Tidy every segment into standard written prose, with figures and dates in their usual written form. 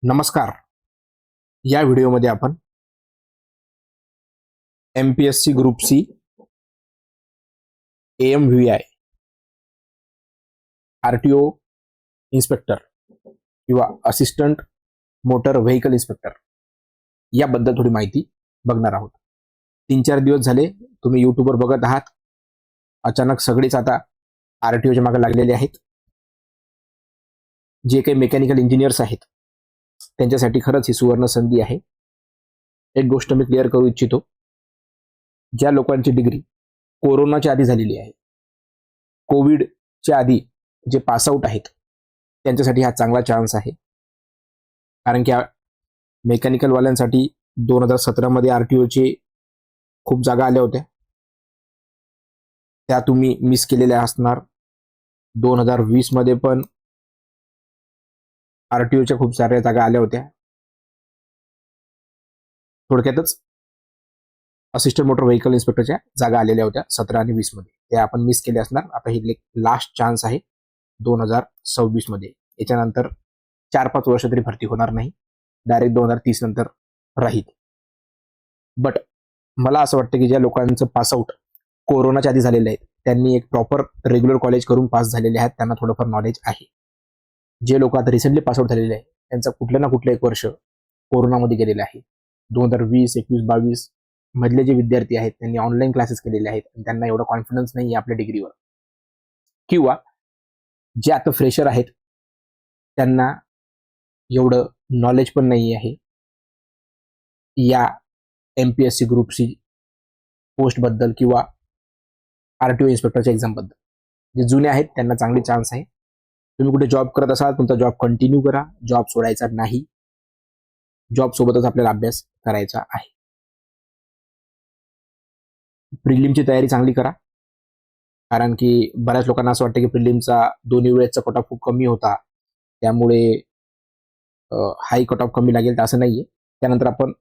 नमस्कार. या व्हिडिओमध्ये आपण MPSC group C AMVI RTO inspector किंवा असिस्टंट मोटर व्हेकल इन्स्पेक्टर याबद्दल थोडी माहिती बघणार आहोत. 3-4 दिवस झाले तुम्ही यूट्यूबवर बघत आहात. अचानक सगळेच आता RTOच्या मागे लागलेले आहेत. जे काही मेकॅनिकल इंजिनियर्स आहेत त्यांच्यासाठी खरंच ही सुवर्ण संधी आहे. एक गोष्ट मी क्लिअर करू इच्छितो, ज्या लोकांची डिग्री कोरोनाच्या आधी झालेली आहे, कोविडच्या आधी जे पासआउट आहेत त्यांच्यासाठी हा चांगला चान्स आहे. कारण की मेकॅनिकल वाल्यांसाठी 2017 मध्ये RTOचे खूप जागा आल्या होत्या, त्या तुम्ही मिस केलेल्या असणार. 2020 मध्ये पण RTOच्या खूप साऱ्या जागा आल्या होत्या. थोडक्यातच असिस्टंट मोटर व्हेकल इन्स्पेक्टरच्या जागा आलेल्या होत्या 17 आणि 20 मध्ये, त्या आपण मिस केल्या असणार. आता ही लास्ट चान्स आहे 2026 मध्ये. याच्यानंतर 4-5 वर्ष तरी भरती होणार नाही, डायरेक्ट 2030 नंतर राहील. बट मला असं वाटतं की ज्या लोकांचं पासआउट कोरोनाच्या आधी झालेलं आहे त्यांनी एक प्रॉपर रेग्युलर कॉलेज करून पास झालेले आहेत, त्यांना थोडंफार नॉलेज आहे. जे लोक आता रिसेंटली पासआउट झालेले आहे त्यांचं कुठलं ना कुठलं एक वर्ष कोरोनामध्ये गेलेलं आहे. 2020, 21, 22 मधले जे विद्यार्थी आहेत त्यांनी ऑनलाईन क्लासेस केलेले आहेत आणि त्यांना एवढा कॉन्फिडन्स नाही आहे आपल्या डिग्रीवर, किंवा जे आता फ्रेशर आहेत त्यांना एवढं नॉलेज पण नाही आहे या MPSC ग्रुप सी पोस्टबद्दल किंवा RTO इन्स्पेक्टरच्या एक्झामबद्दल. जे जुने आहेत त्यांना चांगली चान्स आहे. तुम्ही कुठे जॉब करत असाल तुमचा जॉब कंटिन्यू करा, जॉब सोडायचा नाही. जॉब सोबतच आपल्याला अभ्यास करायचा आहे. प्रिलिमची तयारी चांगली करा, कारण की बऱ्याच लोकांना असं वाटतं की प्रिलिमचा दोन्ही वेळेचा कट ऑफ खूप कमी होता, त्यामुळे हाई कट ऑफ कमी लागेल, तर असं नाहीये. त्यानंतर आपण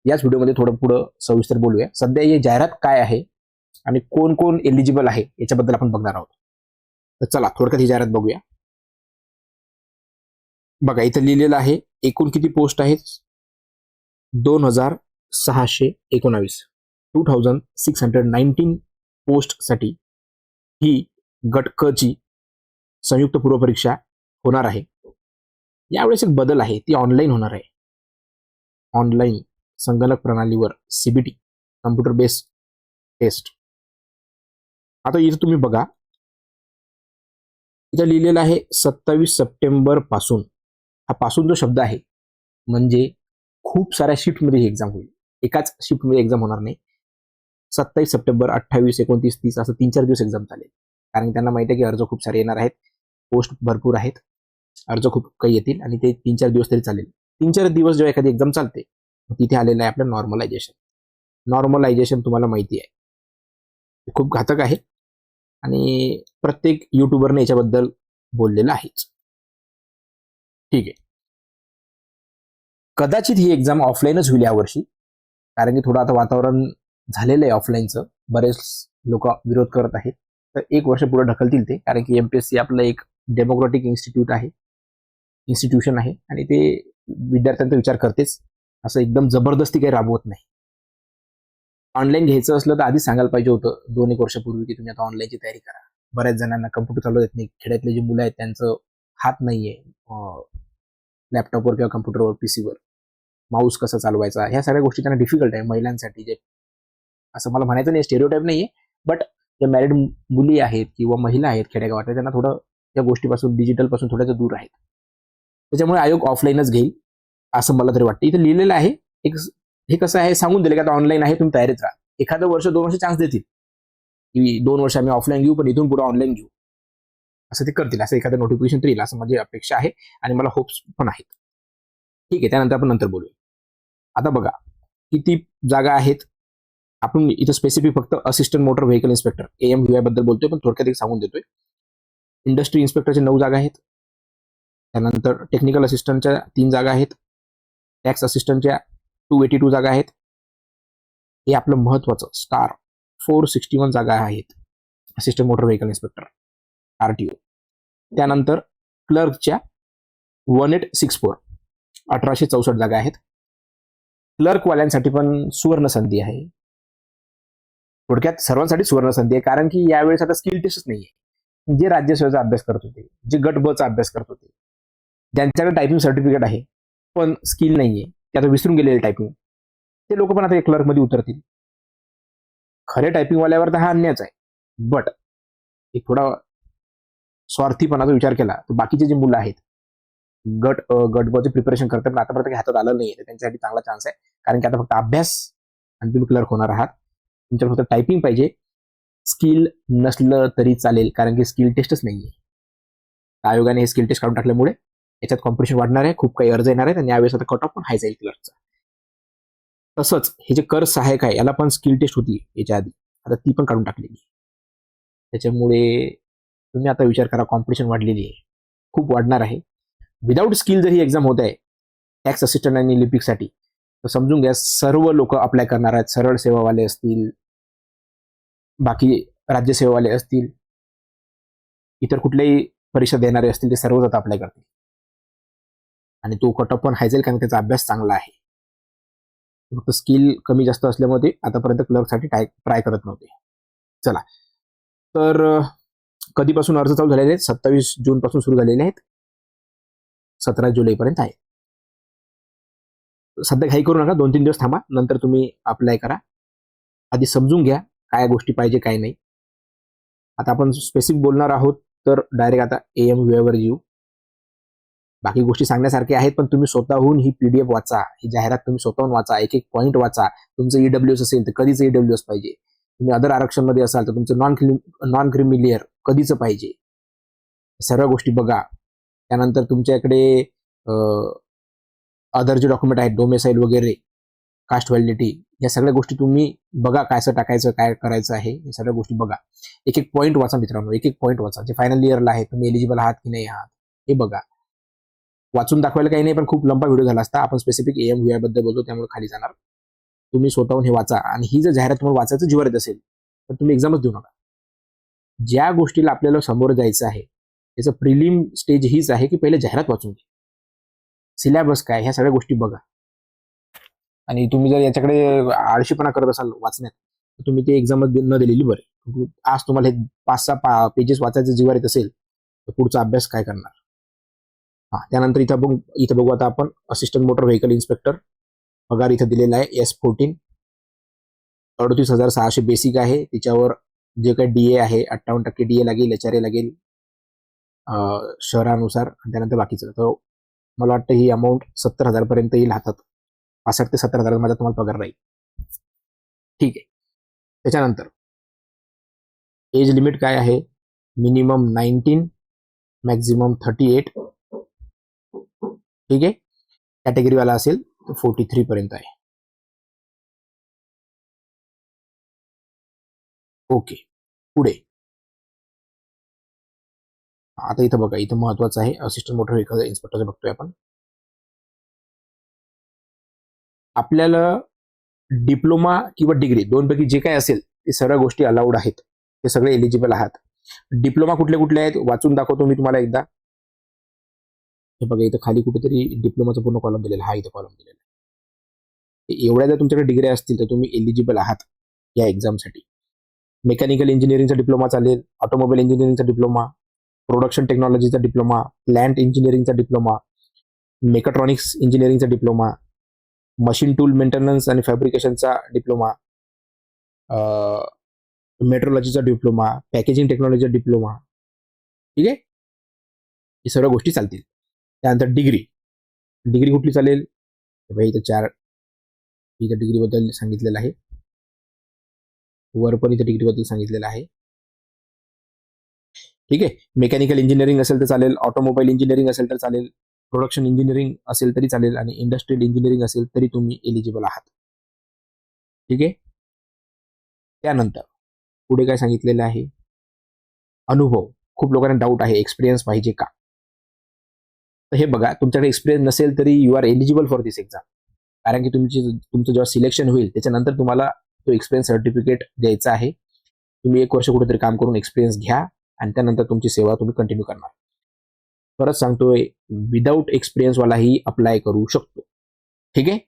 याच व्हिडिओमध्ये थोडं पुढं सविस्तर बोलूया. सध्या ही जाहिरात काय आहे आणि कोण कोण एलिजिबल आहे याच्याबद्दल आपण बघणार आहोत. तर चला थोडक्यात ही जाहिरात बघूया. बघा इथं लिहिलेलं आहे एकूण किती पोस्ट आहेत. 2619 2619 पोस्टसाठी ही गट क ची संयुक्त पूर्व परीक्षा होणार आहे. यावेळेस एक बदल आहे, ती ऑनलाईन होणार आहे. ऑनलाईन संगणक प्रणालीवर CBT कम्प्युटर बेस्ड टेस्ट. आता इथं तुम्ही बघा, इथं लिहिलेलं आहे 27 सप्टेंबर पासून. हा पासून जो शब्द आहे म्हणजे खूप साऱ्या शिफ्टमध्ये ही एक्झाम होईल, एकाच शिफ्टमध्ये एक्झाम होणार नाही. 27 सप्टेंबर, 28, 29, 30 असं 3-4 दिवस एक्झाम चालेल. कारण त्यांना माहिती आहे की अर्ज खूप सारे येणार आहेत, पोस्ट भरपूर आहेत, अर्ज खूप काही येतील आणि ते 3-4 दिवस तरी चालेल. 3-4 दिवस जेव्हा एखादी एक्झाम चालते तिथे आलेलं आहे आपलं नॉर्मलायझेशन. नॉर्मलायझेशन तुम्हाला माहिती आहे खूप घातक आहे आणि प्रत्येक युट्यूबरने याच्याबद्दल बोललेलं आहेच. ठीक आहे, कदाचित ही एक्झाम ऑफलाईनच होईल यावर्षी, कारण की थोडं आता वातावरण झालेलं आहे ऑफलाईनचं, बरेच लोक विरोध करत आहेत. तर 1 वर्ष पुढे ढकलतील ते, कारण की MPSC आपलं एक डेमोक्रॅटिक इन्स्टिट्यूशन आहे आणि ते विद्यार्थ्यांचा विचार करतेच, असं एकदम जबरदस्ती काही राबवत नाही. ऑनलाईन घ्यायचं असलं तर आधीच सांगायला पाहिजे होतं 2-1 वर्षापूर्वी की तुम्ही आता ऑनलाईनची तयारी करा. बऱ्याच जणांना कम्प्युटर चालवता येत नाही, खेड्यातले जे मुलं आहेत त्यांचं हात नाहीये लॅपटॉपवर किंवा कम्प्युटरवर, PCवर माऊस कसा चालवायचा, ह्या सगळ्या गोष्टी त्यांना डिफिकल्ट आहे. महिलांसाठी जे, असं मला म्हणायचं नाही, स्टेरिओटाईप नाहीये, बट जे मॅरिड मुली आहेत किंवा महिला आहेत खेडेगावात त्यांना थोडं या गोष्टीपासून, डिजिटल पासून थोड्याच दूर आहेत. त्याच्यामुळे आयोग ऑफलाईनच घेईल असं मला तरी वाटतं. इथे लिहिलेलं आहे एक, हे कसं आहे सांगून दिलं की आता ऑनलाईन आहे, तुम्ही तयारीत राहा. एखादं वर्ष 2 वर्ष चान्स देतील की 2 वर्ष आम्ही ऑफलाईन घेऊ पण इथून पुढे ऑनलाईन घेऊ, असं ते करतील. असं एखादं नोटिफिकेशन तरी येईल असं माझी अपेक्षा आहे आणि मला होप्स पण आहेत. ठीक आहे, त्यानंतर आपण नंतर बोलूया. आता बघा किती जागा आहेत. आपण इथं स्पेसिफिक फक्त assistant motor vehicle inspector AMVI बद्दल बोलतोय, पण थोडक्यात एक सांगून देतोय. इंडस्ट्री इन्स्पेक्टरचे 9 जागा आहेत. त्यानंतर टेक्निकल असिस्टंटच्या 3 जागा आहेत. टॅक्स असिस्टंटच्या 282 जागा आहेत. हे आपलं महत्वाचं स्टार 461 जागा आहेत assistant motor vehicle inspector RTO. त्यानंतर क्लर्कच्या 1864 1864 जागा आहेत. क्लर्कवाल्यांसाठी पण सुवर्ण संधी आहे. थोडक्यात सर्वांसाठी सुवर्ण संधी आहे, कारण की यावेळेस आता स्किल टेस्टच नाहीये. जे राज्यसेवेचा अभ्यास करत होते, जे गट ब चा अभ्यास करत होते, ज्यांच्याकडे टायपिंग सर्टिफिकेट आहे पण स्किल नाहीये, ते आता विसरून गेलेले टायपिंग, ते लोक पण आता क्लर्क मध्ये उतरतील. खरे टायपिंगवाल्यावर तर हा अन्यायच आहे. बट एक थोडा स्वार्थीपणाचा विचार केला तर बाकीचे जे मुलं आहेत, गट ब चे प्रिपरेशन करतात पण आतापर्यंत हातात आलं नाहीये, त्यांच्यासाठी चांगला चान्स आहे. कारण की आता फक्त अभ्यास आणि तुम्ही क्लर्क होणार आहात. तुमच्याकडे फक्त टायपिंग पाहिजे. स्किल नसलं तरी चालेल, कारण की स्किल टेस्टच नाहीये. आयोगाने हे स्किल टेस्ट काढून टाकल्यामुळे याच्यात कॉम्पिटिशन वाढणार आहे, खूप काही अर्ज येणार आहेत आणि यावेळेस आता कट ऑफ पण हाय जाईल क्लर्कचा. तसंच हे जे कर सहाय्यक आहे याला पण स्किल टेस्ट होती याच्या आधी, आता ती पण काढून टाकलेली. त्याच्यामुळे तुम्ही आता विचार करा, कॉम्पिटिशन वाढलेली आहे, खूप वाढणार आहे. विदाऊट स्किल जर ही एक्झाम होत आहे टॅक्स असिस्टंट आणि लिपिकसाठी, तर समजून घ्या सर्व लोक अप्लाय करणार आहेत. सरळ सेवावाले असतील, बाकी राज्यसेवावाले असतील, इतर कुठल्याही परीक्षा देणारे असतील, ते सर्वच आता अप्लाय करतील आणि तो कट ऑफ पण हाय जाईल, कारण त्याचा अभ्यास चांगला आहे. फक्त स्किल कमी जास्त असल्यामुळे ते आतापर्यंत क्लर्कसाठी ट्राय करत नव्हते. चला, तर कधीपासून अर्ज चालू झालेले आहेत? 27 जून पासून सुरू झालेले आहेत, 17 जुलैपर्यंत आहे. सध्या घाई करू नका, 2-3 दिवस थांबा, नंतर तुम्ही अप्लाय करा. आधी समजून घ्या काय गोष्टी पाहिजे काय नाही. आता आपण स्पेसिफिक बोलणार आहोत, तर डायरेक्ट आता AM वर येऊ. बाकी गोष्टी सांगण्यासारख्या आहेत, पण तुम्ही स्वतःहून ही PDF वाचा, ही जाहिरात तुम्ही स्वतःहून वाचा, एक एक पॉईंट वाचा. तुमचं EWS असेल तर कधीच EWS पाहिजे. तुम्ही अदर आरक्षणमध्ये असाल तर तुमचं नॉन क्रिमिलियर कधीचं पाहिजे. सर्व गोष्टी बघा. त्यानंतर तुमच्याकडे अदर जे डॉक्युमेंट आहेत, डोमेसाईल वगैरे, कास्ट व्हॅलिडिटी, या सगळ्या गोष्टी तुम्ही बघा, कसं टाकायचं, काय करायचं आहे, हे सगळ्या गोष्टी बघा. एक एक पॉईंट वाचा मित्रांनो, एक एक पॉईंट वाचा. जे फायनल इयरला आहे, तुम्ही एलिजिबल आहात की नाही आहात हे बघा. वाचून दाखवायला काही नाही, पण खूप लंबा व्हिडिओ झाला असता. आपण स्पेसिफिक AM बद्दल बोलतो, त्यामुळे खाली जाणार. तुम्ही स्वतःहून हे वाचा, आणि ही जर जाहिरात तुम्हाला वाचायचं जीवावर येत असेल तर तुम्ही एक्झामच देऊ नका. ज्या गोष्टीला आपल्याला समोर जायचं आहे त्याचं प्रिलिम स्टेज हीच आहे की पहिले जाहिरात वाचून घ्या, सिलेबस काय, ह्या सगळ्या गोष्टी बघा. आणि तुम्ही जर याच्याकडे आळशीपणा करत असाल वाचण्यात, तर तुम्ही ते एक्झाम न दिलेली बरे. आज तुम्हाला हे 5-6 पेजेस वाचायचं जीवावर येत असेल तर पुढचा अभ्यास काय करणार. त्यानंतर इथं बघू आता आपण असिस्टंट मोटर व्हेकल इन्स्पेक्टर. पगार इथं दिलेला आहे S14, 38,600 बेसिक आहे. त्याच्यावर जे काही DA आहे 58% DA लागेल, HRA लागेल शहरानुसार, आणि त्यानंतर बाकीचं. तर मला वाटतं ही अमाऊंट 70,000 पर्यंत येईल हातात. 65 ते 70,000 मध्ये तुम्हाला पगार राहील. ठीक आहे. त्याच्यानंतर एज लिमिट काय आहे? Minimum 19, maximum 38. ठीक आहे. कॅटेगरीवाला असेल तर 43 पर्यंत आहे. ओके, पुढे आता इथं बघा, इथं महत्वाचं आहे, असिस्टंट मोटर व्हेकल इन्स्पेक्टरचं बघतोय आपण. आपल्याला डिप्लोमा किंवा डिग्री दोनपैकी जे काय असेल ते सर्व गोष्टी अलाउड आहेत, ते सगळे एलिजिबल आहात. डिप्लोमा कुठले कुठले आहेत वाचून दाखवतो मी तुम्हाला एकदा. हे बघा, इथं खाली कुठेतरी डिप्लोमाचा पूर्ण कॉलम दिलेला, हा इथं कॉलम दिलेला आहे. एवढ्या जर तुमच्याकडे डिग्री असतील तर तुम्ही एलिजिबल आहात या एक्झामसाठी. मेकॅनिकल इंजिनिअरिंगचा डिप्लोमा चालेल, ऑटोमोबाईल इंजिनिअरिंगचा डिप्लोमा, प्रोडक्शन टेक्नॉलॉजीचा डिप्लोमा, प्लांट इंजिनिअरिंगचा डिप्लोमा, मेकाट्रॉनिक्स इंजिनिअरिंगचा डिप्लोमा, मशीन टूल मेंटेनन्स आणि फॅब्रिकेशनचा डिप्लोमा, मेट्रोलॉजीचा डिप्लोमा, पॅकेजिंग टेक्नॉलॉजीचा डिप्लोमा. ठीक आहे, हे सर्व गोष्टी चालतील. त्यानंतर डिग्री कुठली चालेल? इथं 4 इथं डिग्रीबद्दल सांगितलेलं आहे, वर पण इथं डिग्रीबद्दल सांगितलेलं आहे. ठीक आहे. मेकॅनिकल इंजिनिअरिंग असेल तर चालेल, ऑटोमोबाईल इंजिनिअरिंग असेल तर चालेल, प्रोडक्शन इंजिनिअरिंग असेल तरी चालेल, आणि इंडस्ट्रियल इंजिनिअरिंग असेल तरी तुम्ही एलिजिबल आहात. ठीक आहे. त्यानंतर पुढे काय सांगितलेलं आहे? अनुभव. खूप लोकांना डाऊट आहे, एक्सपिरियन्स पाहिजे का? तर हे बघा, तुमच्याकडे एक्सपिरियन्स नसेल तरी you are eligible for this exam, कारण की तुमचं जेव्हा सिलेक्शन होईल त्याच्यानंतर तुम्हाला तो एक्सपिरियन्स सर्टिफिकेट द्यायचा आहे. तुम्ही 1 वर्ष कुठेतरी काम करून एक्सपिरियन्स घ्या आणि त्यानंतर तुमची सेवा तुम्ही कंटिन्यू करणार. परत सांगतोय, विदाऊट एक्सपिरियन्सवालाही अप्लाय करू शकतो. ठीक आहे.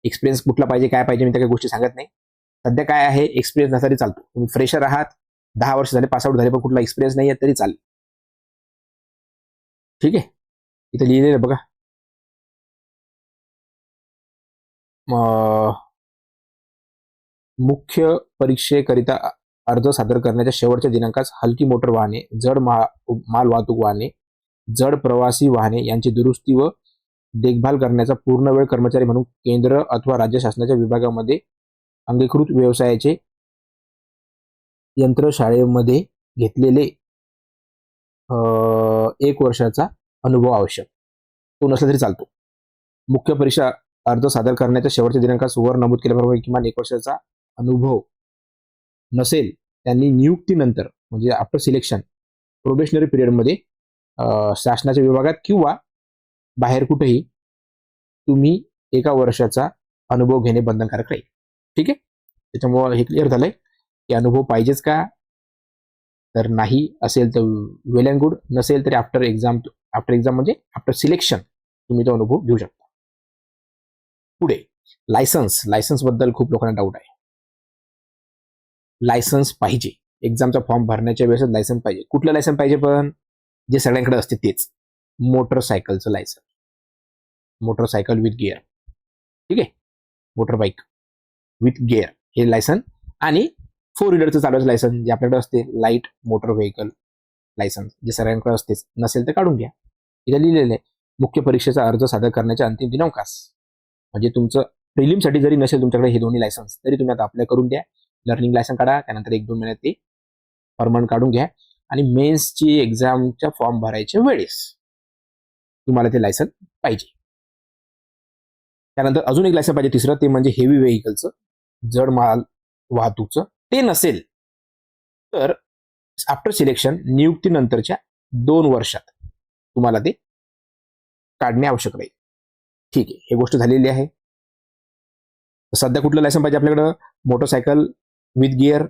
एक्सपिरियन्स कुठला पाहिजे, काय पाहिजे, मी त्या काही गोष्टी सांगत नाही. सध्या काय आहे, एक्सपिरियन्स नसला तरी चालतो. तुम्ही फ्रेशर आहात, 10 वर्ष झाले, पासआउट झाले, पण कुठला एक्सपिरियन्स नाही आहे तरी चालेल. ठीक आहे. इथे लिहिलेलं बघा, मुख्य परीक्षेकरिता अर्ज सादर करण्याच्या शेवटच्या दिनांकास हलकी मोटर वाहने, जड माल वाहतूक वाहने, जड प्रवासी वाहने यांची दुरुस्ती व देखभाल करण्याचा पूर्णवेळ कर्मचारी म्हणून केंद्र अथवा राज्य शासनाच्या विभागामध्ये अंगीकृत व्यवसायाचे यंत्रशाळेमध्ये घेतलेले 1 वर्षाचा अनुभव आवश्यक. तो नसला तरी चालतो. मुख्य परीक्षा अर्ज सादर करण्याच्या शेवटच्या दिनांकास वर नमूद केल्याप्रमाणे किमान 1 वर्षाचा अनुभव नसेल त्यांनी नियुक्तीनंतर म्हणजे आफ्टर सिलेक्शन प्रोबेशनरी पिरियडमध्ये शासनाच्या विभागात किंवा बाहेर कुठेही तुम्ही 1 वर्षाचा अनुभव घेणे बंधनकारक राहील. ठीक आहे. त्याच्यामुळे हे क्लिअर झालंय की अनुभव पाहिजेच का, तर नाही असेल तर वेल अँड गुड, नसेल तरी आफ्टर एक्झाम म्हणजे आफ्टर सिलेक्शन तुम्ही तो अनुभव घेऊ शकता. पुढे लायसन्स बद्दल खूप लोकांना डाऊट आहे. लायसन्स पाहिजे, एक्झामचा फॉर्म भरण्याच्या वेळेस लायसन्स पाहिजे. कुठलं लायसन्स पाहिजे, पण जे सगळ्यांकडे असते तेच, मोटरसायकलचं लायसन्स, मोटरसायकल विथ गिअर. ठीक आहे. मोटरबाईक विथ गिअर हे लायसन्स, आणि 4 व्हीलरचं चालवायचं लायसन्स जे आपल्याकडे असते, लाईट मोटर व्हेकल लायसन्स, जे सगळ्यांकडे असतेच, नसेल तर काढून घ्या. इथे लिहिलेलं आहे, मुख्य परीक्षेचा अर्ज सादर करण्याच्या अंतिम दिनांकास, म्हणजे तुमचं प्रिलिमसाठी जरी नसेल तुमच्याकडे हे दोन्ही लायसन्स, तरी तुम्ही आता अप्लाय करून द्या. लर्निंग लायसन्स काढा, त्यानंतर 1-2 महिन्यात ते परमनंट काढून घ्या, आणि मेन्सची एक्झामच्या फॉर्म भरायच्या वेळेस तुम्हाला ते लायसन्स पाहिजे. त्यानंतर अजून एक लायसन्स पाहिजे, तिसरं, ते म्हणजे हेवी व्हेकलचं, जड माल वाहतूकचं. ते नसेल तर आफ्टर सिलेक्शन नियुक्तीनंतरच्या 2 वर्षात तुम्हाला ते काढणे आवश्यक राहील. ठीक आहे. ही गोष्ट झालेली आहे. सध्या कुठलं लायसन्स पाहिजे आपल्याकडं, मोटरसायकल विथ गिअर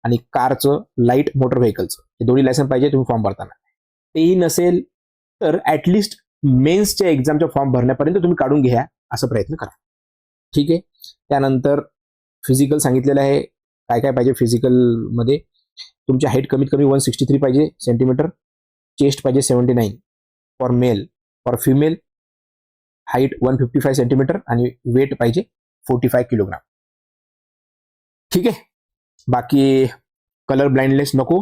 आणि कारचं लाईट मोटर व्हेकलचं, हे दोन्ही लायसन्स पाहिजे तुम्ही फॉर्म भरताना. तेही नसेल तर ऍटलिस्ट मेन्सच्या एक्झामच्या फॉर्म भरण्यापर्यंत तुम्ही काढून घ्या, असा प्रयत्न करा. ठीक आहे. त्यानंतर फिजिकल सांगितलेलं आहे, काय काय पाहिजे फिजिकलमध्ये. तुमची हाईट कमीत कमी 163 पाहिजे सेंटीमीटर, चेस्ट पाहिजे 79 for male, for female height 155 centimetre, आणि वेट पाहिजे 45 किलोग्राम. ठीक आहे. बाकी कलर ब्लाइंडनेस नको,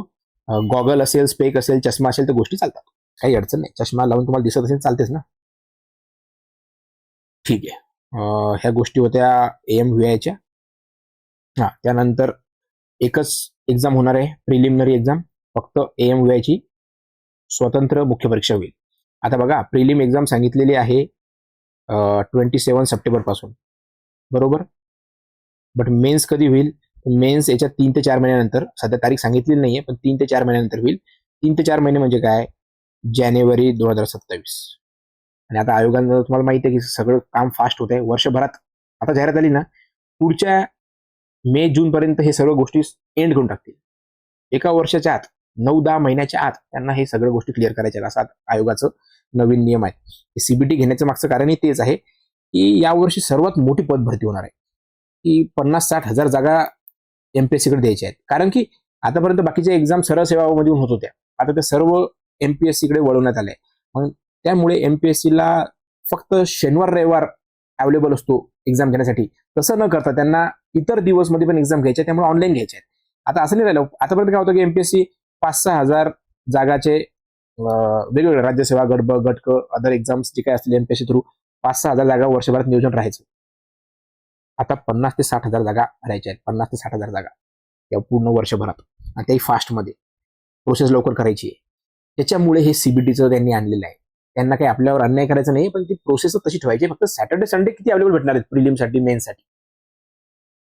गॉगल असेल, स्पेक असेल, चष्मा असेल तर गोष्टी चालतात, काही अडचण नाही. चष्मा लावून तुम्हाला दिसत असेल चालतेच ना. ठीक आहे. ह्या गोष्टी होत्या AMVIच्या. हां, त्यानंतर एकच एक्झाम होणार आहे, प्रिलिमिनरी एक्झाम, फक्त AMVIची स्वतंत्र मुख्य परीक्षा होईल. आता बघा, प्रिलिम एक्झाम सांगितलेली आहे 27 सप्टेंबरपासून, बरोबर. बट मेन्स कधी होईल, मेन्स याच्या 3 ते 4 महिन्यानंतर, सध्या तारीख सांगितलेली नाहीये, पण 3 ते 4 महिन्यानंतर होईल. 3 ते 4 महिने म्हणजे काय, जानेवारी 2027. आणि आता आयोगानं, तुम्हाला माहिती आहे की सगळं काम फास्ट होत आहे वर्षभरात. आता जाहिरात आली ना, पुढच्या मे जून पर्यंत हे सगळं गोष्टी एंड करून टाकतील. 1 वर्षाच्या आत, 9-10 महिन्याच्या आत त्यांना हे सगळ्या गोष्टी क्लिअर करायच्या, असा आयोगाचं नवीन नियम आहे. CBT घेण्याचं मागचं कारणही तेच आहे की यावर्षी सर्वात मोठी पद भरती होणार आहे, की 50-60 हजार जागा MPSCकडे द्यायच्या आहेत. कारण की आतापर्यंत बाकीच्या एक्झाम सरळ सेवामधून होत होत्या, आता त्या सर्व MPSCकडे वळवण्यात आल्या. मग त्यामुळे MPSCला फक्त शनिवार रविवार अवेलेबल असतो एक्झाम घेण्यासाठी. तसं न करता त्यांना इतर दिवसमध्ये पण एक्झाम घ्यायच्या, त्यामुळे ऑनलाईन घ्यायच्या आहेत. आता असं नाही राहिलं. आतापर्यंत काय होतं की MPSC 5-6 हजार जागाचे वेगवेगळे राज्यसेवा, गटक, अदर एक्झाम्स जे काय असतील MPSC थ्रू 5-6 हजार जागा वर्षभरात नियोजन राहायचं. आता 50 ते 60 हजार जागा राहायच्या आहेत, 50 ते 60 हजार जागा या पूर्ण वर्षभरात, आणि त्याही फास्टमध्ये प्रोसेस लवकर करायची आहे. त्याच्यामुळे हे CBTचं त्यांनी आणलेलं आहे. त्यांना काही आपल्यावर अन्याय करायचा नाही, पण ती प्रोसेस तशी ठेवायची. फक्त सॅटर्डे संडे किती अवेलेबल भेटणार आहेत प्रिलिमसाठी, मेन्ससाठी?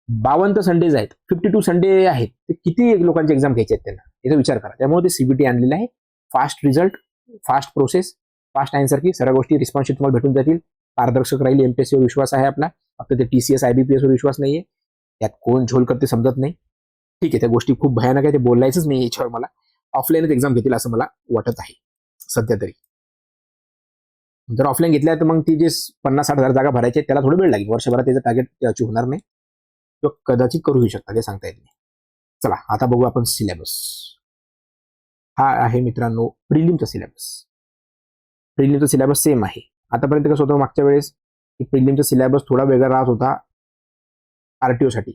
52 संडेज आहेत, 52 संडे आहेत. ते किती लोकांची एक्झाम घ्यायची आहेत त्यांना, याचा विचार करा. त्यामुळे ते CBT आणलेलं आहे. Fast result, fast process, fast answer की, सर्व गोष्टी रिस्पॉन्सशीट तुम्हाला भेटून जातील. पारदर्शक राहील. MPSCवर विश्वास आहे आपला, फक्त ते TCS IBPS वर विश्वास नाहीये. त्यात कोण झोल करते समजत नाही. ठीक आहे, त्या गोष्टी खूप भयानक आहे, ते बोलायचंच नाही याच्यावर. मला ऑफलाईनच एक्झाम घेतील असं मला वाटत आहे. सध्या तरी. जर ऑफलाईन घेतल्या तर मग ती जे 50-60 हजार जागा भरायचे त्याला थोडं वेळ लागेल. वर्षभरात त्याचं टार्गेट अचीव होणार नाही किंवा कदाचित करूही शकता, ते सांगता येत नाही. चला आता बघू आपण सिलेबस. हा आहे मित्रांनो प्रिलिमचा सिलेबस. प्रिलिमचा सिलेबस सेम आहे. आतापर्यंत कसं होतं मागच्या वेळेस की प्रिलिमचा सिलेबस थोडा वेगळा राहत होता आरटीओसाठी.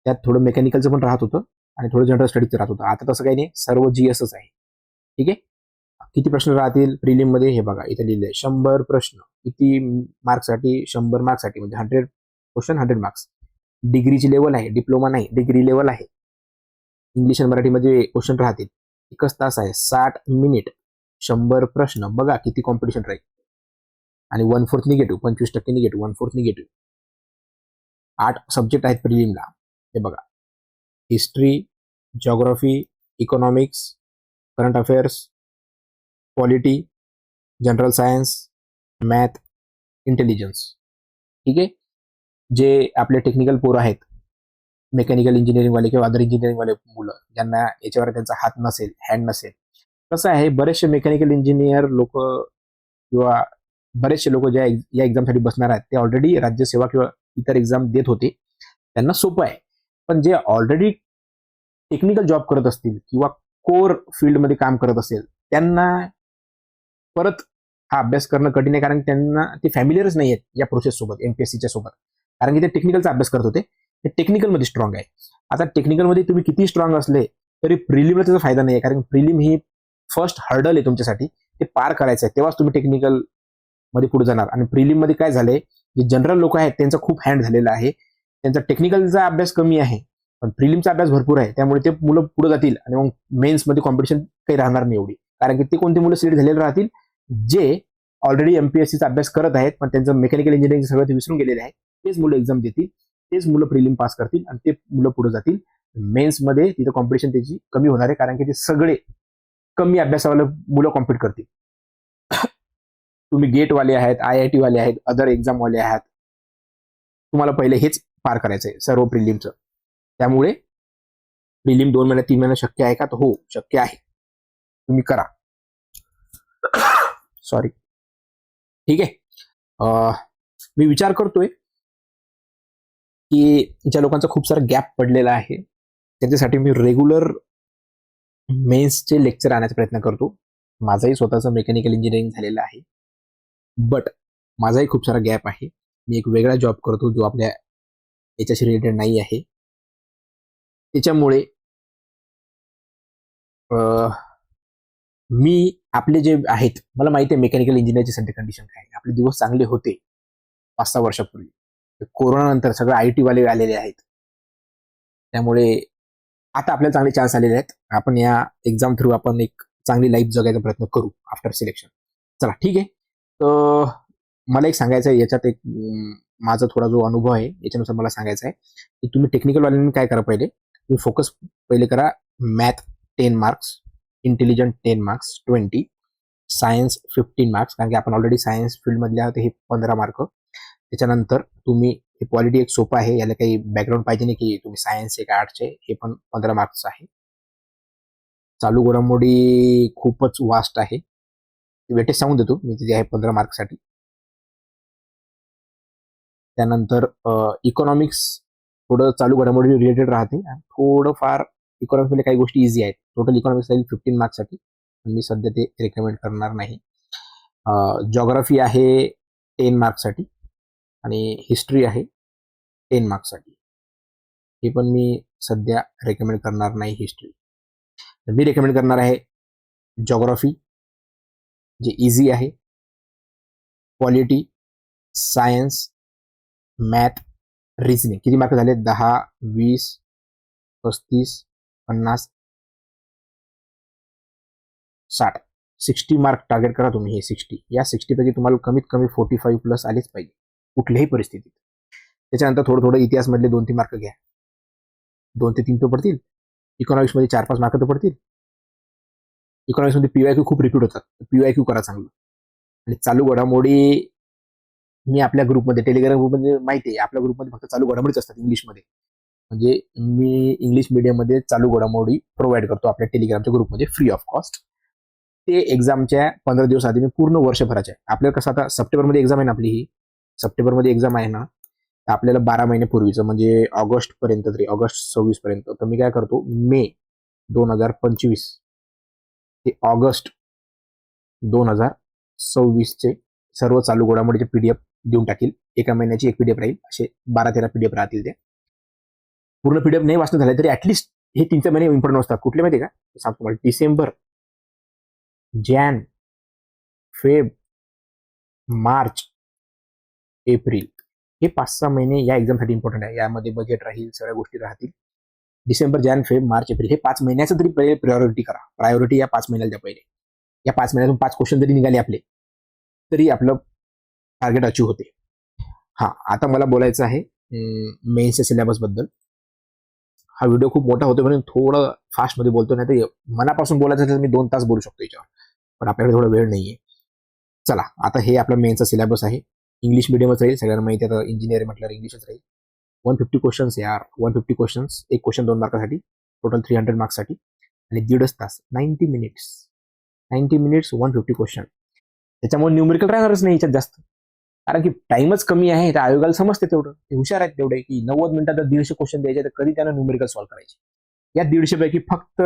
त्यात थोडं मेकॅनिकलचं पण राहत होतं आणि थोडं जनरल स्टडीजचं राहत होतं. आता तसं काही नाही, सर्व जीएसच आहे. ठीक आहे. किती प्रश्न राहतील प्रिलिम मध्ये हे बघा, इथे लिहिलंय 100 प्रश्न. किती मार्क्ससाठी? 100 मार्क्ससाठी, म्हणजे 100 क्वेश्चन 100 मार्क्स. डिग्रीची लेवल आहे, डिप्लोमा नाही, डिग्री लेवल आहे. इंग्लिश आणि मराठीमध्ये क्वेश्चन राहतील. 1 तास आहे, 60 मिनिट, 100 प्रश्न. बघा किती कॉम्पिटिशन राहील. आणि 1/4 निगेटिव्ह, 25% निगेटिव्ह, 1/4 निगेटिव्ह. 8 सब्जेक्ट आहेत प्रिलिमला. हे बघा, history, geography, economics, current affairs, polity, general science, math, intelligence. ठीक आहे. जे आपले टेक्निकल पोरं आहेत, मेकॅनिकल इंजिनिअरिंगवाले किंवा अदर इंजिनिअरिंगवाले मुलं, ज्यांना याच्यावर त्यांचा हात नसेल, हँड नसेल. कसं आहे, बरेचसे मेकॅनिकल इंजिनियर लोक किंवा बरेचसे लोक ज्या या एक्झामसाठी बसणार आहेत ते ऑलरेडी राज्यसेवा किंवा इतर एक्झाम देत होते, त्यांना सोपं आहे. पण जे ऑलरेडी टेक्निकल जॉब करत असतील किंवा कोर फील्डमध्ये काम करत असेल, त्यांना परत हा अभ्यास करणं कठीण आहे, कारण त्यांना ते फॅमिलियरच नाही आहेत या प्रोसेस सोबत, एमपीएससीच्या सोबत. कारण की ते टेक्निकलचा अभ्यास करत होते, ते टेक्निकलमध्ये स्ट्रॉंग आहे. आता टेक्निकलमध्ये तुम्ही किती स्ट्रॉंग असले तरी प्रिलिमला त्याचा फायदा नाही आहे, कारण प्रिलिम ही फर्स्ट हर्डल आहे तुमच्यासाठी. ते पार करायचं आहे तेव्हाच तुम्ही टेक्निकल मध्ये पुढे जाणार. आणि प्रिलिम मध्ये काय झालंय, जे जनरल लोक आहेत त्यांचा खूप हँड झालेला आहे, त्यांचा टेक्निकलचा अभ्यास कमी आहे पण प्रिलिमचा अभ्यास भरपूर आहे. त्यामुळे ते मुलं पुढे जातील आणि मग मेन्समध्ये कॉम्पिटिशन काही राहणार नाही एवढी. कारण की ते कोणती मुलं सिलेक्ट झालेले राहतील, जे ऑलरेडी एमपीएससीचा अभ्यास करत आहेत पण त्यांचं मेकॅनिकल इंजिनिअरिंग सगळं ते विसरून गेलेले आहे. तेच मुलं एक्झाम देतील, तेच मुलं प्रिलिम पास करतील आणि ते मुलं पुढे जातील. मेन्समध्ये तिथं कॉम्पिटिशन त्याची कमी होणार आहे, कारण की ते सगळे कमी अभ्यासावाले मुलं कॉम्पिट करतील. तुम्ही गेटवाले आहेत, IIT वाले आहेत, अदर एक्झाम वाले आहात, तुम्हाला पहिले हेच पार करायचं आहे सर्व प्रिलिमचं. त्यामुळे प्रिलिम 2 महिन्यात 3 महिन्यात शक्य आहे का? तर हो, शक्य आहे, तुम्ही करा. सॉरी. ठीक आहे. मी विचार करतोय की ज्या लोकांचा खूप सारा गॅप पडलेला आहे त्यांच्यासाठी मी रेग्युलर मेन्सचे लेक्चर आणण्याचा प्रयत्न करतो. माझाही स्वतःचं मेकॅनिकल इंजिनिअरिंग झालेलं आहे, बट माझाही खूप सारा गॅप आहे. मी एक वेगळा जॉब करतो जो आपल्या याच्याशी रिलेटेड नाही आहे. त्याच्यामुळे मी आपले जे आहेत, मला माहिती आहे मेकॅनिकल इंजिनिअरची सध्या कंडिशन काय आहे. आपले दिवस चांगले होते 5-6 वर्षापूर्वी. कोरोना नंतर सगळे IT वाले आलेले आहेत, त्यामुळे आता आपल्याला चांगले चान्स आलेले आहेत. आपण या एक्झाम थ्रू आपण एक चांगली लाईफ जगायचा प्रयत्न करू आफ्टर सिलेक्शन. चला ठीक आहे. तर मला एक सांगायचं आहे याच्यात, एक माझा थोडा जो अनुभव आहे याच्यानुसार मला सांगायचं आहे की तुम्ही टेक्निकल वाल्यांनी काय करा, पहिले तुम्ही फोकस पहिले करा math 10 marks, intelligent 10 marks 20, science 15 marks, कारण की आपण ऑलरेडी सायन्स फील्डमधले आहोत, हे 15 मार्क. त्याच्यानंतर तुम्ही हे पॉलिटी एक सोपं आहे, याला काही बॅकग्राऊंड पाहिजे नाही की तुम्ही सायन्स एक आर्टचे, हे पण 15 मार्क्स आहे. चालू घडामोडी खूपच वास्ट आहे, वेटेज सांगून देतो मी, तिथे आहे 15 मार्क्ससाठी. त्यानंतर इकॉनॉमिक्स थोडं चालू घडामोडी रिलेटेड राहते आणि थोडंफार इकॉनॉमिक्समध्ये काही गोष्टी इझी आहेत. टोटल इकॉनॉमिक्स राहील 15 मार्क्ससाठी, मी सध्या ते रेकमेंड करणार नाही. जिओग्राफी आहे 10 मार्क्ससाठी आणि हिस्ट्री आहे 10 मार्क्ससाठी, हे पण मी सध्या रेकमेंड करणार नाही हिस्ट्री. मी रेकमेंड करणार आहे जिओग्राफी, जे इझी आहे, पॉलिटी, सायन्स, मॅथ, रिझनिंग. किती मार्क झाले? 10, 20, 35, 50, 60. 60 मार्क टार्गेट करा तुम्ही. हे 60, या 60 पैकी तुम्हाला कमीत कमी 45 प्लस आलेच पाहिजे कुठल्याही परिस्थितीत. त्याच्यानंतर थोडं थोडं इतिहासमधले 2-3 मार्क घ्या, 2 ते 3 तर पडतील. इकॉनॉमिक्समध्ये 4-5 मार्क तर पडतील. इकॉनॉमिक्समध्ये PYQ खूप रिपीट होतात, PYQ करा चांगलं. आणि चालू घडामोडी मी आपल्या ग्रुपमध्ये, टेलिग्राम ग्रुपमध्ये, माहिती आहे आपल्या ग्रुपमध्ये फक्त चालू घडामोडीच असतात इंग्लिशमध्ये. म्हणजे मी इंग्लिश मीडियममध्ये चालू घडामोडी प्रोव्हाइड करतो आपल्या टेलिग्रामच्या ग्रुपमध्ये फ्री ऑफ कॉस्ट. ते एक्झामच्या 15 दिवस आधी मी पूर्ण वर्षभराच्या आपल्याला कसं आता सप्टेंबरमध्ये एक्झाम आहे ना आपली ही सप्टेंबरमध्ये एक्झाम आहे ना तर आपल्याला 12 महिन्यापूर्वीचं म्हणजे ऑगस्ट पर्यंत तरी ऑगस्ट 26 पर्यंत तर मी काय करतो मे 2025 ते ऑगस्ट 2026चे सर्व चालू घडामोडीचे पीडीएफ देऊन टाकील. एका महिन्याची एक पीडीएफ राहील. असे 12-13 पीडीएफ राहतील ते. पूर्ण पीडीएफ नाही वाचणं झालं तरी ऍटलिस्ट हे 3 महिने इम्पॉर्टंट असतात. कुठले माहिती का? सांगतो मला December, Jan, Feb, March, April हे 5-6 महिने या एक्झामसाठी इम्पॉर्टंट आहे. यामध्ये बजेट राहील, सगळ्या गोष्टी राहतील. December, Jan, Feb, March, April हे 5 महिन्याचं तरी पहिले प्रायोरिटी करा. प्रायोरिटी या 5 महिन्याला द्या पहिले. या 5 महिन्यातून 5 क्वेश्चन जरी निघाले आपले तरी आपलं टार्गेट अचीव होते. हा आता मला बोलायचं आहे मेन्सच्या सिलेबस बद्दल. हा व्हिडिओ खूप मोठा होतो म्हणून थोडं फास्टमध्ये बोलतो, नाही तर मनापासून बोलायचं तर मी 2 तास बोलू शकतो याच्यावर, पण आपल्याकडे थोडा वेळ नाहीये. चला आता हे आपला मेन्सचा सिलेबस आहे. इंग्लिश मिडियमच राहील, सगळ्यांना माहिती आहे. आता इंजिनिअरिंग म्हटल्यावर इंग्लिशच राहील. 150 क्वेश्चन्स यार, 150 क्वेश्चन्स. एक क्वेश्चन 2 मार्कासाठी, टोटल 300 मार्क्ससाठी आणि 1.5 तास 90 मिनिट्स 150 क्वेश्चन. त्याच्यामुळे न्यूमेरिकल राहणारच नाही याच्यात जास्त, कारण की टाइमच कमी आहे. तर आयोगाला समजते तेवढं, ते हुशार आहेत तेवढे की 90 मिनिटात 150 क्वेश्चन द्यायचे तर कधी त्यांना न्यूमेरिकल सॉल्व्ह करायचे. या 150 पैकी फक्त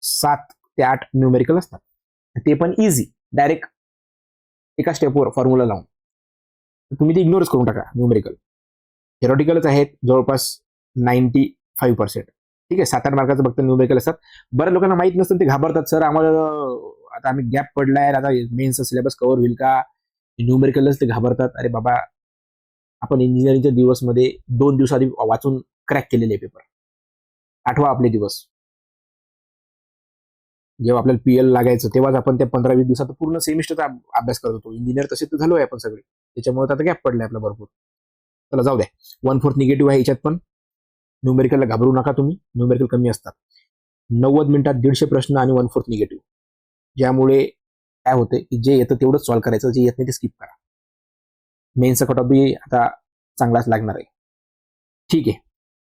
7 ते 8 न्यूमेरिकल असतात, ते पण इझी, डायरेक्ट एका स्टेपवर फॉर्म्युला लावून. तुम्ही ते इग्नोरच करून टाका. न्यूमेरिकल थेरॉटिकलच आहेत जवळपास 95%. ठीक आहे, 7-8 मार्काचं फक्त न्यूमेरिकल असतात. बऱ्याच लोकांना माहित नसतं, ते घाबरतात, सर आम्हाला आता आम्ही गॅप पडलाय, आता मेन्सचा सिलेबस कव्हर होईल का, न्यूमेरिकलच ते घाबरतात. अरे बाबा, आपण इंजिनिअरिंगच्या दिवसमध्ये 2 दिवस आधी वाचून क्रॅक केलेले पेपर. आठवा आपले दिवस, जेव्हा आपल्याला पीएल लागायचं तेव्हाच आपण त्या 15-20 दिवसात पूर्ण सेमिस्टरचा अभ्यास करत होतो. इंजिनियर तसे तर झालोय आपण सगळे, त्याच्यामुळे आता गॅप पडलाय आपला भरपूर. चला जाऊ द्या. 1/4 निगेटिव्ह आहे याच्यात, पण न्यूमेरिकलला घाबरू नका तुम्ही, न्यूमेरिकल कमी असतात. 90 मिनिटात 150 प्रश्न आणि 1/4 निगेटिव्ह, ज्यामुळे काय होते की जे येतं तेवढंच सॉल्व्ह करायचं, जे येत नाही ते स्किप करा. मेन्सचा कट ऑफ बी आता चांगलाच लागणार आहे. ठीक आहे,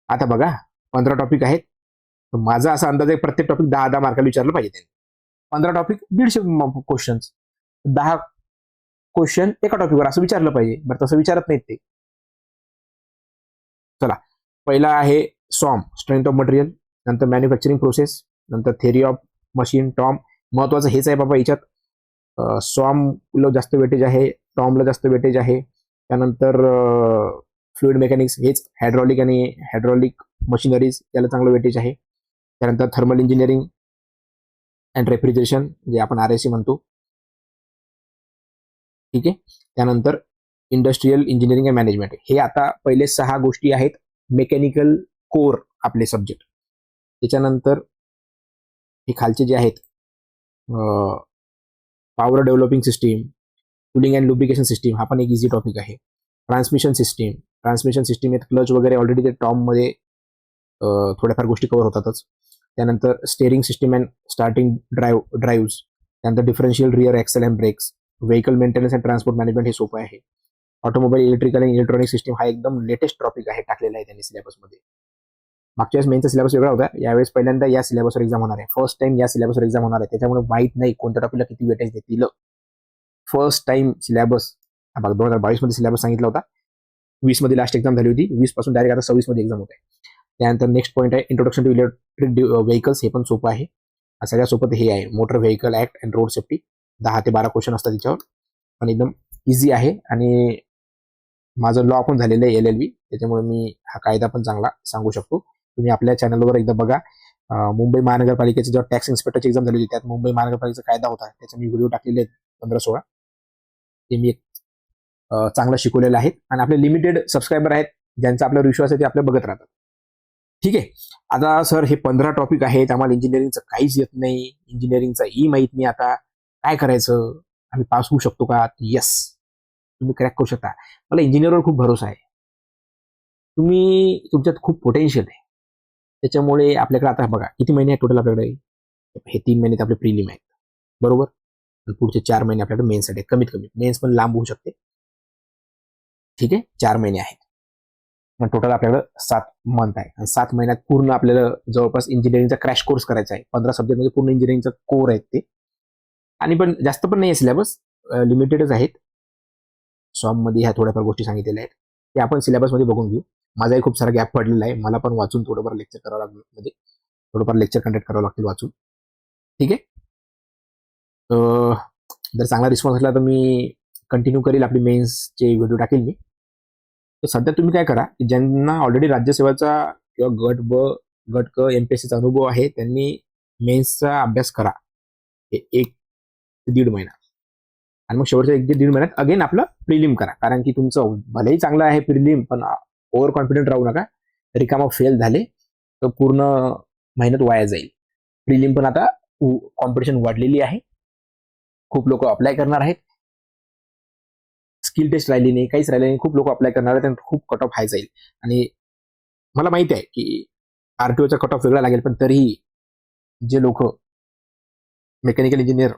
आता बघा 15 टॉपिक आहेत. तर माझा असा अंदाज आहे प्रत्येक टॉपिक 10-10 मार्काला विचारलं पाहिजे त्यांनी. 15 टॉपिक 150 क्वेश्चन, 10 क्वेश्चन एका टॉपिकवर असं विचारलं पाहिजे. बरं तसं विचारत नाहीत ते. चला, पहिला आहे सॉम, स्ट्रेंथ ऑफ मटेरियल, नंतर मॅन्युफॅक्चरिंग प्रोसेस, नंतर थेरी ऑफ मशीन, टॉम. महत्वाचं हेच आहे बाबा याच्यात. सॉमला जास्त वेटेज आहे, टॉमला जास्त वेटेज आहे. त्यानंतर फ्लुइड मेकॅनिक्स, हेच हायड्रॉलिक आणि हायड्रॉलिक मशिनरीज याला चांगलं वेटेज आहे. त्यानंतर थर्मल इंजिनिअरिंग अँड रेफ्रिजरेशन, जे आपण RSC म्हणतो. ठीक आहे, त्यानंतर इंडस्ट्रियल इंजिनिअरिंग अँड मॅनेजमेंट. हे आता पहिले 6 गोष्टी आहेत मेकॅनिकल कोर आपले सब्जेक्ट. त्याच्यानंतर हे खालचे जे आहेत power developing system, cooling and lubrication system, हा पण एक इझी टॉपिक आहे. ट्रान्समिशन सिस्टीम येत, क्लच वगैरे ऑलरेडी ते टॉममध्ये थोड्याफार गोष्टी कव्हर होतातच. त्यानंतर steering system and starting drives, त्यानंतर differential rear axle and brakes, vehicle maintenance and transport management हे सोपं आहे. Automobile electrical and electronic system हा एकदम लेटेस्ट टॉपिक आहे, टाकलेला आहे त्यांनी सिलेबसमध्ये. मागच्या वेळेस मेनचा सिलेबस वेगळा होता, यावेळेस पहिल्यांदा या सिलेबसवर एक्झाम होणार आहे. फर्स्ट टाइम या सिलेबसवर एक्झाम होणार आहे, त्याच्यामुळे माहित नाही कोणत्या टॉपिकला किती वेटेज देतील. फर्स्ट टाइम सिलेबस 2022 मध्ये सिलेबस सांगितला होता, 20 मध्ये लास्ट एक्झाम झाली होती, 20 पासून डायरेक्ट आता 26 मध्ये एक्झाम होत आहे. त्यानंतर नेक्स्ट पॉईंट आहे इंट्रोडक्शन टू इलेक्ट्रिक व्हेकल्स, हे पण सोपं आहे. सगळ्यात सोपं हे आहे motor vehicle act and road safety. 10 ते 12 क्वेश्चन असतात त्याच्यावर, पण एकदम इझी आहे. आणि माझं लॉ पण झालेलं आहे LLB, त्याच्यामुळे मी हा कायदा पण चांगला सांगू शकतो. तुम्ही आपल्या चॅनलवर एकदा बघा. मुंबई महानगरपालिकेची जेव्हा टॅक्स इन्स्पेक्टरची एक्झाम झाली होती, त्यात मुंबई महानगरपालिकेचा कायदा होता, त्याचे मी व्हिडिओ टाकलेले आहेत 15-16. ते मी चांगलं शिकवलेलं आहे. आणि आपले लिमिटेड सबस्क्रायबर आहेत, ज्यांचा आपल्यावर विश्वास आहे, ते आपल्या बघत राहतात. ठीक आहे, आता सर हे 15 टॉपिक आहेत, आम्हाला इंजिनिअरिंगचं काहीच येत नाही, इंजिनिअरिंगचा माहीत नाही, आता काय करायचं, आम्ही पास होऊ शकतो का? येस, तुम्ही क्रॅक करू शकता. मला इंजिनिअरवर खूप भरोसा आहे. तुमच्यात खूप पोटेन्शियल आहे. त्याच्यामुळे आपल्याकडे आता बघा किती महिने आहेत टोटल आपल्याकडे. हे 3 महिने आपले प्रिलिम आहेत, बरोबर. आणि पुढचे 4 महिने आपल्याकडे मेन्ससाठी, कमीत कमी मेन्स पण लांब होऊ शकते. ठीक आहे, 4 महिने आहेत, पण टोटल आपल्याकडे 7 मंथ आहे. आणि 7 महिन्यात पूर्ण आपल्याला जवळपास इंजिनिअरिंगचा क्रॅश कोर्स करायचा आहे. 15 सब्जेक्टमध्ये पूर्ण इंजिनिअरिंगचा कोर आहेत ते. आणि पण जास्त पण नाही आहे सिलेबस, लिमिटेडच आहेत. सॉममध्ये ह्या थोड्याफार गोष्टी सांगितलेल्या आहेत, ते आपण सिलेबसमध्ये बघून घेऊ. माझाही खूप सारा गॅप पडलेला आहे, मला पण वाचून थोडंफार लेक्चर करावं लागलं, म्हणजे थोडंफार लेक्चर कंडक्ट करावं लागतील वाचून. ठीक आहे. जर चांगला रिस्पॉन्स असला तर मी कंटिन्यू करेल, आपली मेन्सचे व्हिडिओ टाकेल मी. तर सध्या तुम्ही काय करा, की ज्यांना ऑलरेडी राज्यसेवाचा किंवा गट ब गट क एमपीएससीचा अनुभव आहे त्यांनी मेन्सचा अभ्यास करा, 1 ते 1.5 महिना, आणि मग शेवटच्या 1 ते 1.5 महिन्यात अगेन आपलं प्रिलिम करा. कारण की तुमचं भलेही चांगलं आहे प्रिलिम, पण ओव्हर कॉन्फिडंट राहू नका. रिकामा फेल झाले तर पूर्ण मेहनत वाया जाईल. प्रिलिम पण आता कॉम्पिटिशन वाढलेली आहे, खूप लोक अप्लाय करणार आहेत, स्किल टेस्ट राहिली नाही, काहीच राहिलं नाही, खूप लोक अप्लाय करणार आहेत, खूप कट ऑफ हाय जाईल. आणि मला माहिती आहे की आरटीओचा कट ऑफ वेगळा लागेल, पण तरीही जे लोक मेकॅनिकल इंजिनियर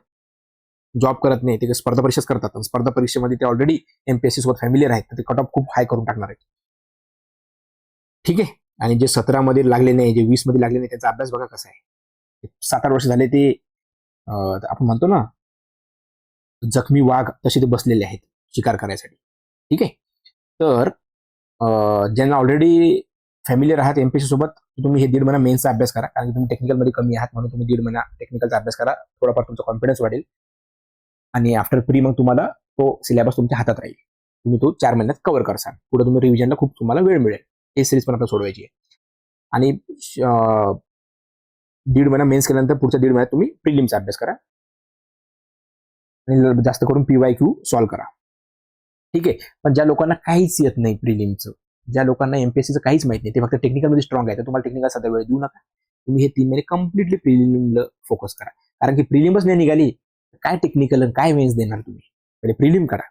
जॉब करत नाही ते स्पर्धा परीक्षाच करतात, स्पर्धा परीक्षेमध्ये ते ऑलरेडी एमपीएससी सोबत फॅमिलियर आहेत, तर ते कट ऑफ खूप हाय करून टाकणार आहेत. ठीक आहे. आणि जे 17 मध्ये लागले नाही, जे 20 मध्ये लागले नाही, त्यांचा अभ्यास बघा कसा आहे. 7-8 वर्ष झाले ते आपण म्हणतो ना जखमी वाघ, तसे ते बसलेले आहेत शिकार करायसाठी. ठीक आहे. तर ज्यांना ऑलरेडी फॅमिलियर आहात एमपीएससी सोबत, तुम्ही हे 1.5 महिना मेन्सचा अभ्यास करा, कारण की तुम्ही टेक्निकलमध्ये कमी आहात, म्हणून तुम्ही 1.5 महिना टेक्निकलचा अभ्यास करा, थोडाफार तुमचा कॉन्फिडन्स वाढेल. आणि आफ्टर प्री मग तुम्हाला तो सिलेबस तुमच्या हातात राहील, तुम्ही तो 4 महिन्यात कव्हर करसाल. पुढे तुम्ही रिव्हिजनला खूप तुम्हाला वेळ मिळेल. हे सिरीज पण आपल्याला सोडवायची आहे. आणि 1.5 महिना मेन्स केल्यानंतर पुढच्या 1.5 महिन्यात तुम्ही प्रिलिमचा अभ्यास करा, आणि जास्त करून PYQ सॉल्व्ह करा. ठीक आहे. पण ज्या लोकांना काहीच येत नाही प्रिलिमचं, ज्या लोकांना एमपीएससीचं काहीच माहित नाही, ते फक्त टेक्निकलमध्ये स्ट्रॉंग आहे, तर तुम्हाला टेक्निकल सध्या वेळ देऊ नका. तुम्ही हे 3 महिने कम्प्लिटली प्रिलिमला फोकस करा. कारण की प्रिलिमच नाही निघाली, काय टेक्निकल काय मेन्स देणार तुम्ही? पहिले प्रिलिम करा.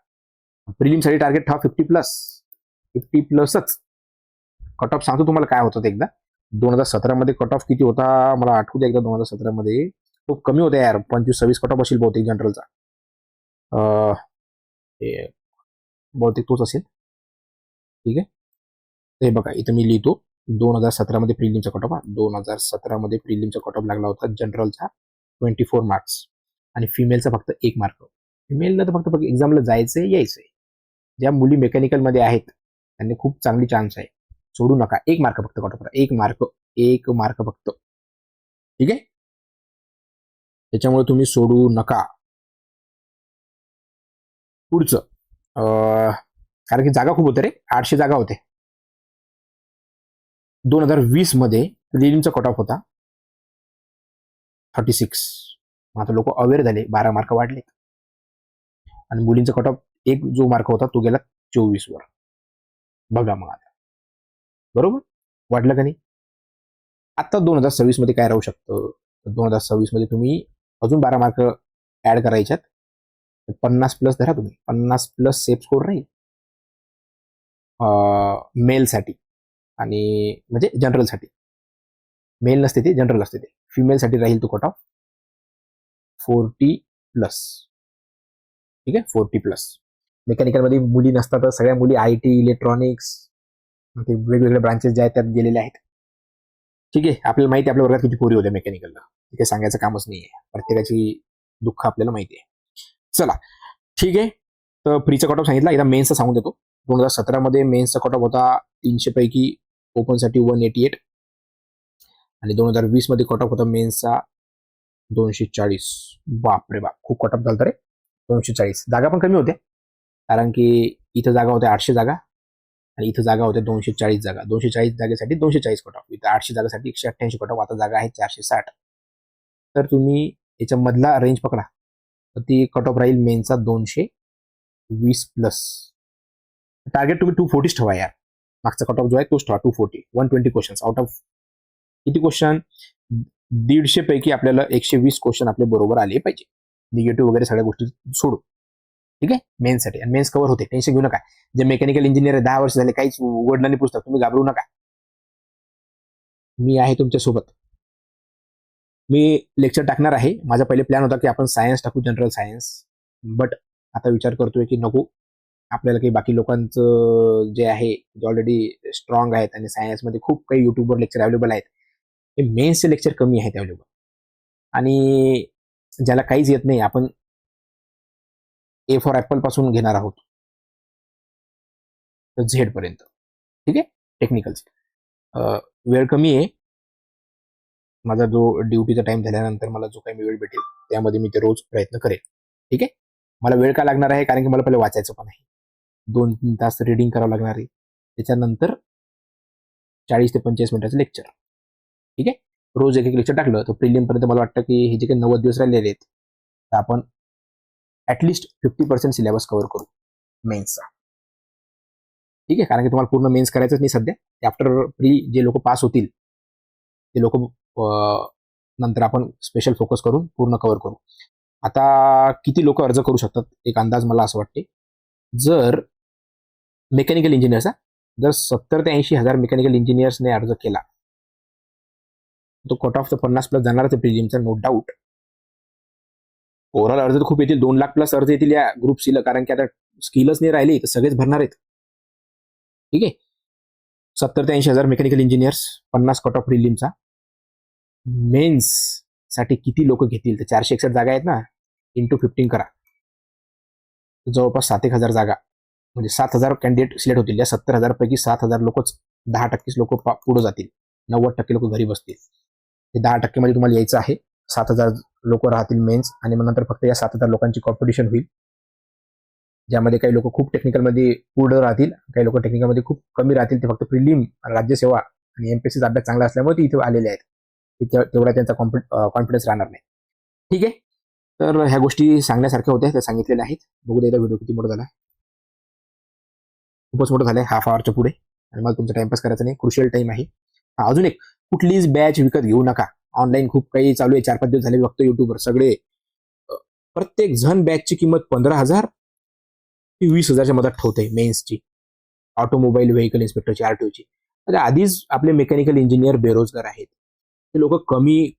प्रिलिमसाठी टार्गेट ठेवा 50 प्लसच. कट ऑफ सांगतो तुम्हाला काय होतं ते एकदा. 2017 मध्ये कट ऑफ किती होता मला आठवू द्या एकदा. 2017 मध्ये खूप कमी होता यार, 25-26 कट ऑफ असेल बहुतेक जनरलचा. बहुतेक तोच असेल. ठीक आहे. हे बघा इथं मी लिहितो, 2017 मध्ये प्रिलिमचा कट ऑफ. 2017 मध्ये प्रिलिमचा कट ऑफ लागला होता जनरलचा 24 मार्क्स, आणि फिमेलचा फक्त 1 मार्क. फिमेलला तर फक्त एक्झामला जायचंय यायचंय. ज्या मुली मेकॅनिकलमध्ये आहेत त्यांनी खूप चांगली चान्स आहे, सोडू नका. 1 मार्क फक्त कट ऑफ, 1 मार्क फक्त. ठीक आहे. त्याच्यामुळे तुम्ही सोडू नका. पुढचं कारण की जागा खूप होते रे, 800 जागा होते. 2020 मध्ये प्रिलिमचा कट ऑफ होता 36. आता लोक अवेअर झाले, 12 मार्क वाढले, आणि मुलींचा कट ऑफ 1 जो मार्क होता तो गेला 24 वर. बघा मग आता बरोबर वाटलं का नाही. आता 2026 मध्ये काय राहू शकतं, 2026 मध्ये तुम्ही अजून 12 मार्क ऍड करायच्यात, 50 प्लस धरा तुम्ही, 50 प्लस सेफ स्कोर राहील मेलसाठी, आणि म्हणजे जनरलसाठी. मेल नसते ते, जनरल असते ते. फिमेलसाठी राहील तो कट ऑफ 40 प्लस. ठीक आहे. 40 प्लस. मेकॅनिकलमध्ये मुली नसतात, सगळ्या मुली IT, इलेक्ट्रॉनिक्स, ते वेगवेगळे ब्रांचेस जे आहेत त्यात गेलेले आहेत. ठीक आहे. आपल्याला माहिती आहे आपल्या वर्गात किती पोरी होत्या मेकॅनिकलला, ते सांगायचं कामच नाही आहे, प्रत्येकाची दुःख आपल्याला माहिती आहे. चला ठीक आहे. तर प्रीचा कट ऑफ सांगितला, एकदा मेन्सचा सांगून देतो. 2017 मध्ये मेन्सचा कट ऑफ होता 300 पैकी ओपनसाठी 188, आणि 2020 मध्ये कट ऑफ होता मेन्सचा 240. बाप रे बाप, खूप कट ऑफ झाला रे. 240 जागा पण कमी होत्या, कारण की इथं जागा होत्या 800 जागा, आणि इथं जागा होत्या 240 जागा. 240 जागेसाठी 240 कट ऑफ, इथं 800 जागासाठी 188 कट ऑफ. आता जागा आहे 460. तर तुम्ही याच्या मधला रेंज पकडा, तर ती कट ऑफ राहील मेनचा 220 प्लस. टार्गेट तुम्ही 240 ठेवा यार. मागचा कट ऑफ जो आहे तोच ठेवा 240. 120 क्वेश्चन आउट ऑफ किती क्वेश्चन, 150 पैकी आपल्याला 120 क्वेश्चन आपले बरोबर आले पाहिजे, निगेटिव्ह वगैरे सगळ्या गोष्टी सोडू. ठीक आहे. मेन्ससाठी, आणि मेन्स कव्हर होते, टेन्शन घेऊ नका. जे मेकॅनिकल इंजिनियर 10 वर्ष झाले काहीच उघडलं नाही पुस्तक, तुम्ही घाबरू नका, मी आहे तुमच्या सोबत. मी लेक्चर टाकणार आहे. माझा पहिले प्लॅन होता की आपण सायन्स टाकू, जनरल सायन्स, बट आता विचार करतोय की नको, आपल्याला काही बाकी लोकांचं जे आहे जे ऑलरेडी स्ट्रॉंग आहेत, आणि सायन्समध्ये खूप काही युट्यूबवर लेक्चर अवेलेबल आहेत, हे मेन्सचे लेक्चर कमी आहेत अवेलेबल, आणि ज्याला काहीच येत नाही आपण ए फॉर ॲपल पासून घेणार आहोत तर झेड पर्यंत. ठीक आहे. टेक्निकल्स वेळ कमी आहे. माझा जो ड्युटीचा टाइम झाल्यानंतर मला जो काही वेळ भेटेल त्यामध्ये मी ते रोज प्रयत्न करेल. ठीक आहे. मला वेळ का लागणार आहे, कारण की मला पहिले वाचायचं पण आहे. 2-3 तास रिडिंग करावं लागणार आहे. त्याच्यानंतर 40 ते 45 मिनिटाचं लेक्चर. ठीक आहे. रोज एक लेक्चर टाकलं तर प्रिलिमपर्यंत मला वाटतं की हे जे काही 90 दिवस राहिलेले आहेत तर आपण ॲटलिस्ट 50% सिलेबस कव्हर करू मेन्सचा. ठीक आहे. कारण की तुम्हाला पूर्ण मेन्स करायचंच नाही सध्या. आफ्टर प्री जे लोक पास होतील ते लोक नंतर आपण स्पेशल फोकस करून पूर्ण कव्हर करू. आता किती लोक अर्ज करू शकतात, एक अंदाज मला असं वाटते. जर मेकॅनिकल इंजिनियर्स जर 70 ते 80 हजार मेकॅनिकल इंजिनियर्सने अर्ज केला तो कट ऑफ तर 50+ जाणारच आहे प्रिलिमचा, नो डाऊट. ओव्हरऑल अर्ज तर खूप येतील, 2 लाख प्लस अर्ज येतील या ग्रुप सीला, कारण की आता स्किलच नाही राहिली तर सगळेच भरणार आहेत. ठीक आहे. 70 ते 80 हजार मेकॅनिकल इंजिनियर्स, 50 कट ऑफ प्रिलिमचा. मेन्स साठी किती लोक घेतील तर 461 जागा आहेत ना, इंटू 15 करा, जवळपास 7,000 जागा, म्हणजे 7,000 कॅन्डिडेट सिलेक्ट होतील. या 70,000 पैकी 7,000 लोकच, 10% लोक पुढे जातील, 90% लोक घरी बसतील. हे 10% मध्ये तुम्हाला यायचं आहे. 7,000 लोक राहतील मेन्स, आणि मग नंतर फक्त या 7,000 लोकांची कॉम्पिटिशन होईल, ज्यामध्ये काही लोक खूप टेक्निकलमध्ये पुढे राहतील, काही लोक टेक्निकलमध्ये खूप कमी राहतील. ते फक्त प्रिलिम, राज्यसेवा आणि एमपीएससीचा अभ्यास चांगला असल्यामुळे ते इथे आलेले आहेत. तेवढा त्यांचा कॉन्फिडन्स राहणार नाही. ठीक आहे. तर ह्या गोष्टी सांगण्यासारख्या होत्या, त्या सांगितलेल्या आहेत. बघू द्या व्हिडिओ किती मोठा झाला. खूपच मोठं झालंय, हाफ आवरच्या पुढे, आणि मला तुमचा टाइमपास करायचा नाही, क्रुशियल टाइम आहे. अजून एक, कुठलीच बॅच विकत घेऊ नका. ऑनलाईन खूप काही चालू आहे, 4-5 दिवस झाले बघतो युट्यूबवर सगळे, प्रत्येक जण बॅचची किंमत 15,000 ते 20,000च्या मधात ठेवते मेन्सची, ऑटोमोबाईल व्हेकल इन्स्पेक्टरची, आरटीओची. आधीच आपले मेकॅनिकल इंजिनियर बेरोजगार आहेत. ते लोक कमी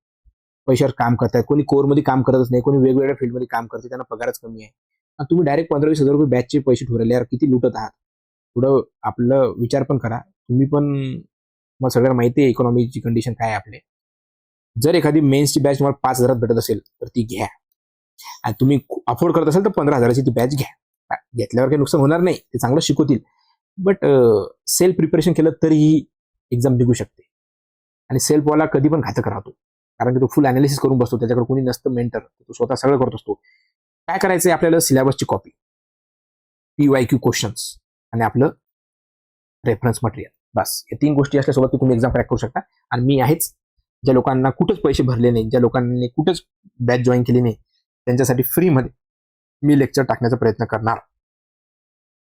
पैशावर काम करतात, कोणी कोरमध्ये काम करतच नाही, कोणी वेगवेगळ्या फील्डमध्ये काम करते, त्यांना पगारच कमी आहे. आणि तुम्ही डायरेक्ट 15-20 हजार रुपये बॅचचे पैसे ठेवले, यार किती लुटत आहात. थोडं आपलं विचार पण करा तुम्ही पण. मग सगळ्यांना माहिती आहे इकॉनॉमीची कंडिशन काय आहे आपले. जर एखादी मेन्सची बॅच तुम्हाला 5,000 भेटत असेल तर ती घ्या, आणि तुम्ही अफोर्ड करत असाल तर 15,000ची ती बॅच घ्या. घेतल्यावर काही नुकसान होणार नाही, ते चांगलं शिकवतील. बट सेल्फ प्रिपरेशन केलं तरीही एक्झाम निघू शकते. आणि सेल्फवाला कधी पण घातक राहतो, कारण की तो फुल अनालिसिस करून बसतो, त्याच्याकडे कोणी नसतं मेंटर, तो स्वतः सगळं करत असतो. काय करायचंय आपल्याला, सिलेबसची कॉपी, PYQ क्वेश्चन्स, आणि आपलं रेफरन्स मटेरियल, बस या 3 गोष्टी असल्यासोबत तुम्ही एक्झाम क्रॅक करू शकता. आणि मी आहेच, ज्या लोकांना कुठेच पैसे भरले नाही, ज्या लोकांनी कुठेच बॅच जॉईन केली नाही, त्यांच्यासाठी फ्रीमध्ये मी लेक्चर टाकण्याचा प्रयत्न करणार.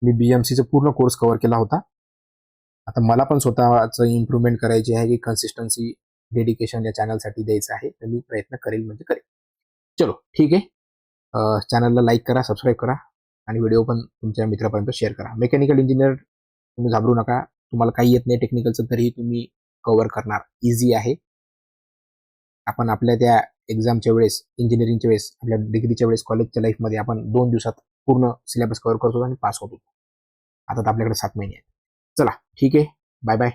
मी BMCचा पूर्ण कोर्स कव्हर केला होता. आता मला पण स्वतःचं इम्प्रूव्हमेंट करायची आहे, की कन्सिस्टन्सी, डेडिकेशन या चॅनलसाठी द्यायचं आहे, तर मी प्रयत्न करेल म्हणजे करेल. चलो ठीक आहे. चॅनलला लाईक करा, सबस्क्राईब करा, आणि व्हिडिओ पण तुमच्या मित्रापर्यंत शेअर करा. मेकॅनिकल इंजिनियर तुम्ही घाबरू नका, तुम्हाला काही येत नाही टेक्निकलचं तरीही तुम्ही कव्हर करणार, इझी आहे. आपण आपल्या त्या एक्झामच्या वेळेस, इंजिनिअरिंगच्या वेळेस, आपल्या डिग्रीच्या वेळेस, कॉलेजच्या लाईफमध्ये आपण 2 दिवसात पूर्ण सिलेबस कव्हर करतो आणि पास होतो. आता तर आपल्याकडे 7 महिने आहेत. चला ठीक आहे, बाय बाय.